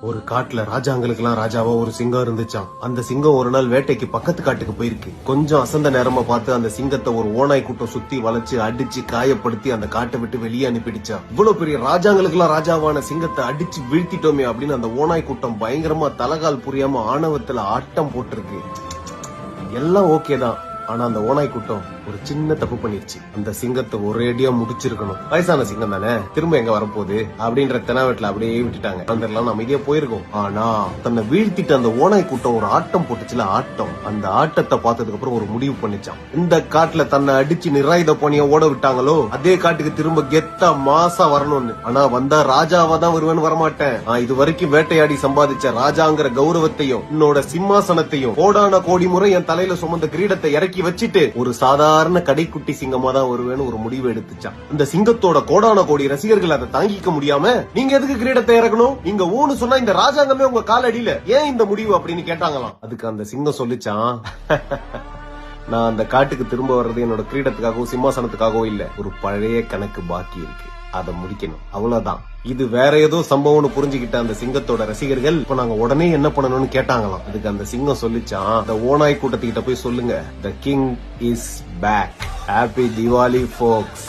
ஒரு காட்டுல ராஜாங்களுக்கெல்லாம் ராஜாவா ஒரு சிங்கம் இருந்துச்சாம். அந்த சிங்கம் ஒரு நாள் வேட்டைக்கு பக்கத்து காட்டுக்கு போயிருக்கு. கொஞ்சம் அசந்த நேரமா பார்த்து அந்த சிங்கத்தை ஒரு ஓநாய் கூட்டம் சுத்தி வளைச்சு அடிச்சு காயப்படுத்தி அந்த காட்டை விட்டு வெளியே அனுப்பிடுச்சா. இவ்வளவு பெரிய ராஜாங்களுக்கெல்லாம் ராஜாவான சிங்கத்தை அடிச்சு வீழ்த்திட்டோமே அப்படின்னு அந்த ஓநாய் கூட்டம் பயங்கரமா தலகால் புரியாம ஆணவத்துல ஆட்டம் போட்டிருக்கு. எல்லாம் ஓகே தான். ஆனா அந்த ஓநாய் கூட்டம் ஒரு சின்ன தப்பு பண்ணிருச்சு. அந்த சிங்கத்தை ஒரேடியா முடிச்சிருக்கணும். வயசான சிங்கம் தானே, திரும்ப எங்க வரப்போகுது அப்படின்ற தெனாவெட்ல அப்படியே விட்டுட்டாங்க. அந்த அமைதியா போயிருக்கும். ஆனா தன்னை வீழ்த்திட்டு அந்த ஓநாய் கூட்டம் ஒரு ஆட்டம் போட்டுச்சுல, ஆட்டம். அந்த ஆட்டத்தை பார்த்ததுக்கு அப்புறம் ஒரு முடிவு பண்ணிச்சான். இந்த காட்டுல தன்னை அடிச்சு நிராயுத பணிய ஓட விட்டாங்களோ அதே காட்டுக்கு திரும்ப கெத்தா மாசா வரணும்னு. ஆனா வந்தா ராஜாவா தான் வருவேன்னு வரமாட்டேன். இது வரைக்கும் வேட்டையாடி சம்பாதிச்ச ராஜாங்கிற கௌரவத்தையும் என்னோட சிம்மாசனத்தையும் கோடான கோடி முறை என் தலையில சுமந்த கிரீடத்தை இறக்கி வச்சுட்டு ஒரு சாதாரண கடைக்குட்டி சிங்கமா தான் வருவேன்னு ஒரு முடிவு எடுத்துச்சான். இந்த சிங்கத்தோட கோடான கோடி ரசிகர்கள் அதை தாங்கிக்க முடியாம, நீங்க எதுக்கு கிரீடத்தை இறக்கணும், நீங்க ஊன்னு சொன்னா இந்த ராஜாங்கமே உங்க காலடியில, ஏன் இந்த முடிவு அப்படின்னு கேட்டாங்களாம். அதுக்கு அந்த சிங்கம் சொல்லிச்சான், நான் அந்த காட்டுக்கு திரும்ப வர்றது என்னோட கிரீடத்துக்காகவும் சிம்மாசனத்துக்காகவும் இல்ல, ஒரு பழைய கணக்கு பாக்கி இருக்கு, அதை முடிக்கணும், அவ்வளவுதான். இது வேற ஏதோ சம்பவம்னு புரிஞ்சுக்கிட்ட அந்த சிங்கத்தோட ரசிகர்கள் இப்ப நாங்க உடனே என்ன பண்ணணும்னு கேட்டாங்களாம். அதுக்கு அந்த சிங்கம் சொல்லிச்சான், அந்த ஓநாய் கூட்டத்துக்கிட்ட போய் சொல்லுங்க, the king is back, happy Diwali folks.